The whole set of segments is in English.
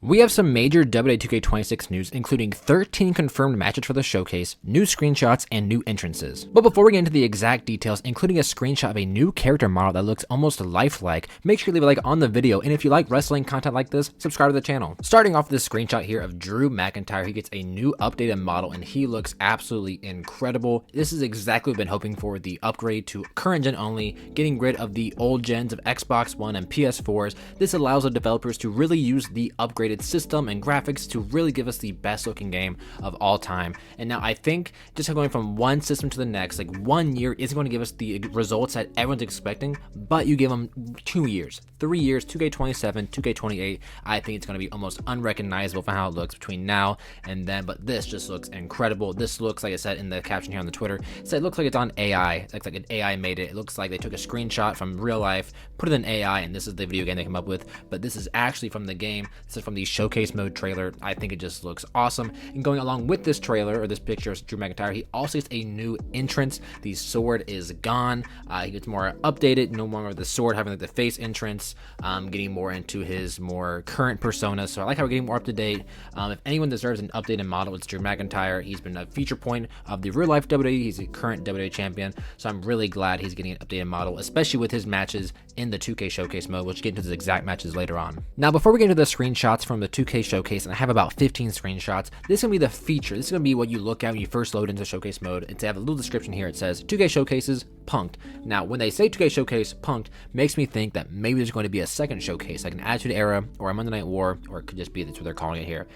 We have some major WWE 2K26 news, including 13 confirmed matches for the showcase, new screenshots, and new entrances. But before we get into the exact details, including a screenshot of a new character model that looks almost lifelike, make sure you leave a like on the video, and if you like wrestling content like this, subscribe to the channel. Starting off this screenshot here of Drew McIntyre, he gets a new updated model, and he looks absolutely incredible. This is exactly what we've been hoping for, the upgrade to current gen only, getting rid of the old gens of Xbox One and PS4s. This allows the developers to really use the upgraded system and graphics to really give us the best looking game of all time. And now I think just going from one system to the next, like 1 year isn't going to give us the results that everyone's expecting, but you give them 2 years, 3 years, 2K27, 2K28, I think it's going to be almost unrecognizable for how it looks between now and then. But this just looks incredible. This looks, like I said in the caption here on the Twitter, it looks like it's on AI. It looks like an AI made it. It looks like they took a screenshot from real life, put it in AI, and this is the video game they come up with. But this is actually from the game. This is from the showcase mode trailer. I think it just looks awesome. And going along with this trailer or this picture of Drew McIntyre, he also gets a new entrance. The sword is gone. He gets more updated, no longer the sword having like the face entrance, getting more into his more current persona. So I like how we're getting more up to date. If anyone deserves an updated model, it's Drew McIntyre. He's been a feature point of the real life WWE. He's a current WWE champion. So I'm really glad he's getting an updated model, especially with his matches in the 2K showcase mode, which get into the exact matches later on. Now, before we get into the screenshots from the 2K showcase, and I have about 15 screenshots, this is going to be the feature. This is going to be what you look at when you first load into showcase mode. And to have a little description here, it says 2K showcases punked. Now, when they say 2K showcase punked, makes me think that maybe there's going to be a second showcase, like an Attitude Era or a Monday Night War, or it could just be that's what they're calling it here.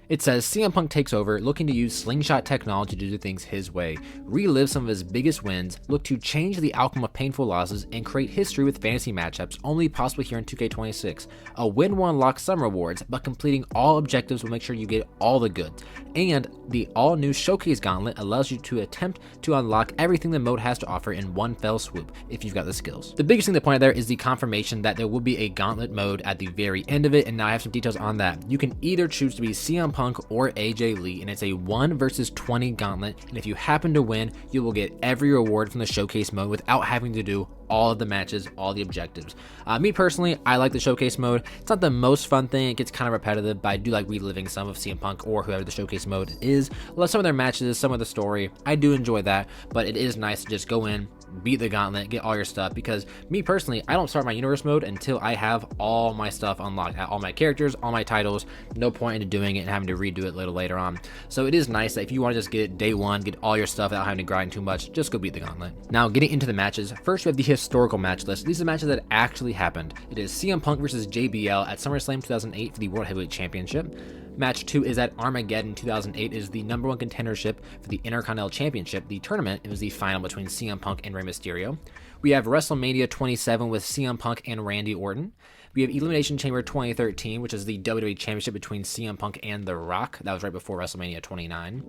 It says CM Punk takes over, looking to use slingshot technology to do things his way, relive some of his biggest wins, look to change the outcome of painful losses, and create history with fantasy matchups only possible here in 2K26. A win will unlock some rewards, but completing all objectives will make sure you get all the goods. And the all-new Showcase Gauntlet allows you to attempt to unlock everything the mode has to offer in one fell swoop, if you've got the skills. The biggest thing to point out there is the confirmation that there will be a Gauntlet mode at the very end of it, and now I have some details on that. You can either choose to be CM Punk or AJ Lee, and it's a 1 versus 20 Gauntlet, and if you happen to win, you will get every reward from the Showcase mode without having to do all of the matches, all the objectives. Me personally, I like the showcase mode. It's not the most fun thing. It gets kind of repetitive, but I do like reliving some of CM Punk or whoever the showcase mode is. Love some of their matches, some of the story. I do enjoy that, but it is nice to just go in, beat the gauntlet, get all your stuff, because me personally, I don't start my universe mode until I have all my stuff unlocked, all my characters, all my titles. No point in doing it and having to redo it a little later on. So it is nice that if you want to just get it day one, get all your stuff without having to grind too much, just go beat the gauntlet. Now, getting into the matches, first we have the historical match list. These are the matches that actually happened. It is CM Punk versus JBL at SummerSlam 2008 for the World Heavyweight Championship. Match 2 is at Armageddon 2008, is the #1 contendership for the Intercontinental Championship. The tournament, it was the final between CM Punk and Rey Mysterio. We have WrestleMania 27 with CM Punk and Randy Orton. We have Elimination Chamber 2013, which is the WWE Championship between CM Punk and The Rock. That was right before WrestleMania 29.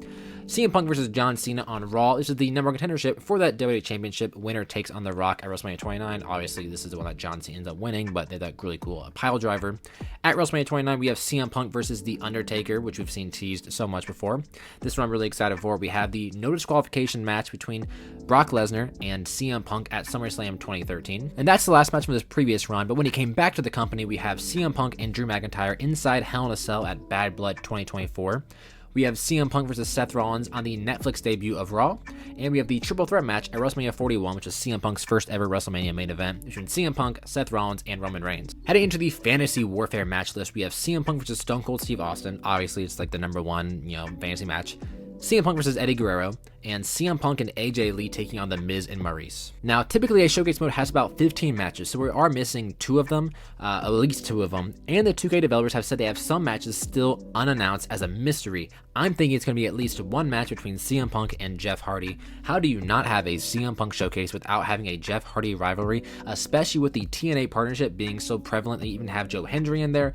CM Punk versus John Cena on Raw. This is the #1 contendership for that WWE Championship. Winner takes on The Rock at WrestleMania 29. Obviously, this is the one that John Cena ends up winning, but they're that really cool pile driver. At WrestleMania 29, we have CM Punk versus The Undertaker, which we've seen teased so much before. This one I'm really excited for. We have the no disqualification match between Brock Lesnar and CM Punk at SummerSlam 2013. And that's the last match from this previous run, but when he came back to the company, we have CM Punk and Drew McIntyre inside Hell in a Cell at Bad Blood 2024. We have CM Punk versus Seth Rollins on the Netflix debut of Raw. And we have the triple threat match at WrestleMania 41, which is CM Punk's first ever WrestleMania main event between CM Punk, Seth Rollins, and Roman Reigns. Heading into the Fantasy Warfare match list, we have CM Punk versus Stone Cold Steve Austin. Obviously, it's like the #1, fantasy match. CM Punk versus Eddie Guerrero, and CM Punk and AJ Lee taking on The Miz and Maurice. Now, typically a showcase mode has about 15 matches, so we are missing 2 of them, at least 2 of them, and the 2K developers have said they have some matches still unannounced as a mystery. I'm thinking it's going to be at least 1 match between CM Punk and Jeff Hardy. How do you not have a CM Punk showcase without having a Jeff Hardy rivalry, especially with the TNA partnership being so prevalent? They even have Joe Hendry in there.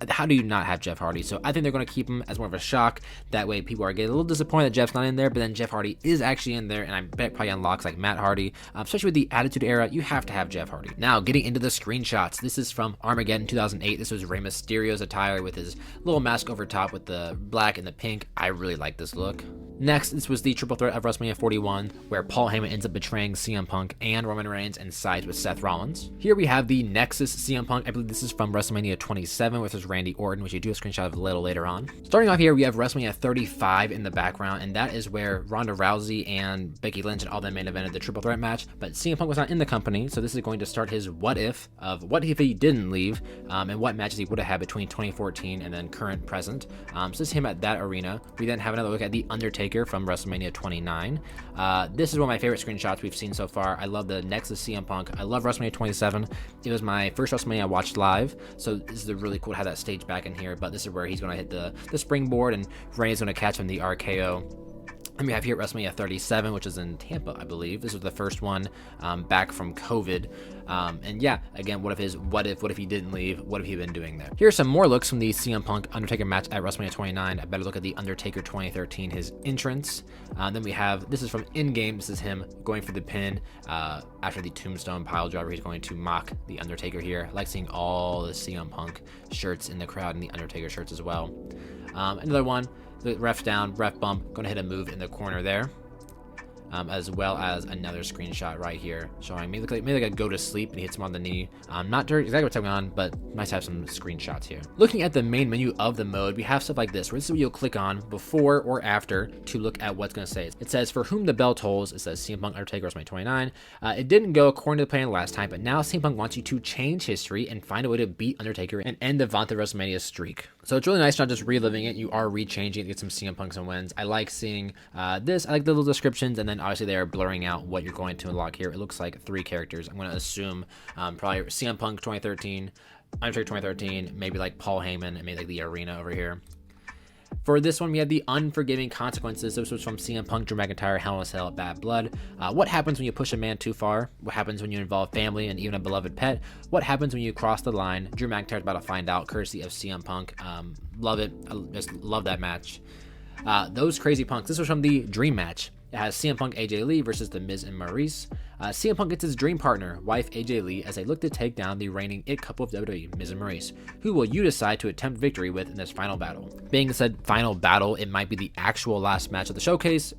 How do you not have Jeff Hardy? So I think they're going to keep him as more of a shock. That way people are getting a little disappointed that Jeff's not in there, but then Jeff Hardy is actually in there, and I bet probably unlocks like Matt Hardy. Especially with the Attitude Era, you have to have Jeff Hardy. Now, getting into the screenshots. This is from Armageddon 2008. This was Rey Mysterio's attire with his little mask over top with the black and the pink. I really like this look. Next, this was the triple threat of WrestleMania 41, where Paul Heyman ends up betraying CM Punk and Roman Reigns and sides with Seth Rollins. Here we have the Nexus CM Punk. I believe this is from WrestleMania 27, which is Randy Orton, which you do a screenshot of a little later on. Starting off here, we have WrestleMania 35 in the background, and that is where Ronda Rousey and Becky Lynch and all them main evented the triple threat match, but CM Punk was not in the company, so this is going to start his what if of what if he didn't leave, and what matches he would have had between 2014 and then current present. So this is him at that arena. We then have another look at The Undertaker from WrestleMania 29. This is one of my favorite screenshots we've seen so far. I love the Nexus CM Punk. I love WrestleMania 27. It was my first WrestleMania I watched live, so this is really cool to have that stage back in here, but this is where he's going to hit the springboard and Reigns going to catch him the RKO. And we have here at WrestleMania 37, which is in Tampa, I believe. This was the first one back from COVID. And yeah, again, what if he didn't leave? What have he been doing there? Here are some more looks from the CM Punk Undertaker match at WrestleMania 29. A better look at the Undertaker 2013, his entrance. Then we have, this is from in-game. This is him going for the pin after the Tombstone pile driver. He's going to mock the Undertaker here. I like seeing all the CM Punk shirts in the crowd and the Undertaker shirts as well. Another one. The ref down, ref bump, going to hit a move in the corner there, as well as another screenshot right here showing maybe like a go to sleep and he hits him on the knee. Not sure exactly what's going on, but nice to have some screenshots here. Looking at the main menu of the mode, we have stuff like this, where this is what you'll click on before or after to look at what's going to say. It says, for whom the bell tolls. It says CM Punk Undertaker WrestleMania 29. It didn't go according to the plan last time, but now CM Punk wants you to change history and find a way to beat Undertaker and end the vaunted WrestleMania streak. So it's really nice not just reliving it, you are rechanging it to get some CM Punk some wins. I like seeing this. I like the little descriptions, and then obviously they are blurring out what you're going to unlock here. It looks like 3 characters. I'm going to assume probably CM Punk 2013, Undertaker 2013, maybe like Paul Heyman, and maybe like the arena over here. For this one, we had the Unforgiving Consequences. This was from CM Punk, Drew McIntyre, Hell in a Cell, Bad Blood. What happens when you push a man too far? What happens when you involve family and even a beloved pet? What happens when you cross the line? Drew McIntyre's about to find out, courtesy of CM Punk. Love it. I just love that match. Those Crazy Punks. This was from the Dream match. It has CM Punk, AJ Lee versus The Miz and Maurice. CM Punk gets his dream partner, wife AJ Lee, as they look to take down the reigning it couple of WWE, Miz and Maurice. Who will you decide to attempt victory with in this final battle? Being said final battle, it might be the actual last match of the showcase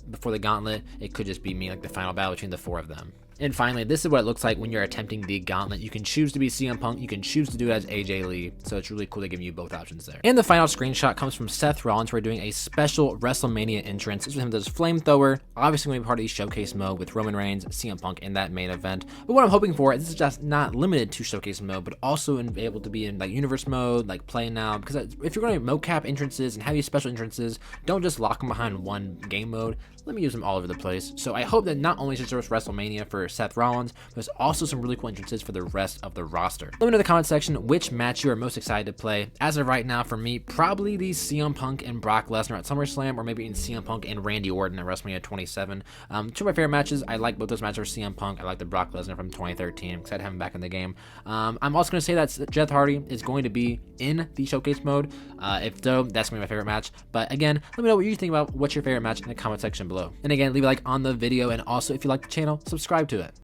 before the Gauntlet. It could just be like the final battle between the 4 of them. And finally, this is what it looks like when you're attempting the Gauntlet. You can choose to be CM Punk, you can choose to do it as AJ Lee, so it's really cool to give you both options there. And the final screenshot comes from Seth Rollins. We're doing a special WrestleMania entrance. This is him with his flamethrower, obviously going to be part of the showcase mode with Roman Reigns, CM Punk in that main event. But what I'm hoping for is this is just not limited to showcase mode, but also able to be in like universe mode, like play now, because if you're going to mocap entrances and have these special entrances, don't just lock them behind one game mode. Let me use them all over the place. So I hope that not only is it just WrestleMania for Seth Rollins, but there's also some really cool entrances for the rest of the roster. Let me know in the comment section which match you are most excited to play. As of right now, for me, probably the CM Punk and Brock Lesnar at SummerSlam, or maybe in CM Punk and Randy Orton at WrestleMania 27. 2 of my favorite matches. I like both those matches for CM Punk. I like the Brock Lesnar from 2013. I'm excited to have him back in the game. I'm also going to say that Jeff Hardy is going to be in the showcase mode. If so, that's going to be my favorite match. But again, let me know what you think about what's your favorite match in the comment section below. And again, leave a like on the video, and also if you like the channel, subscribe to it.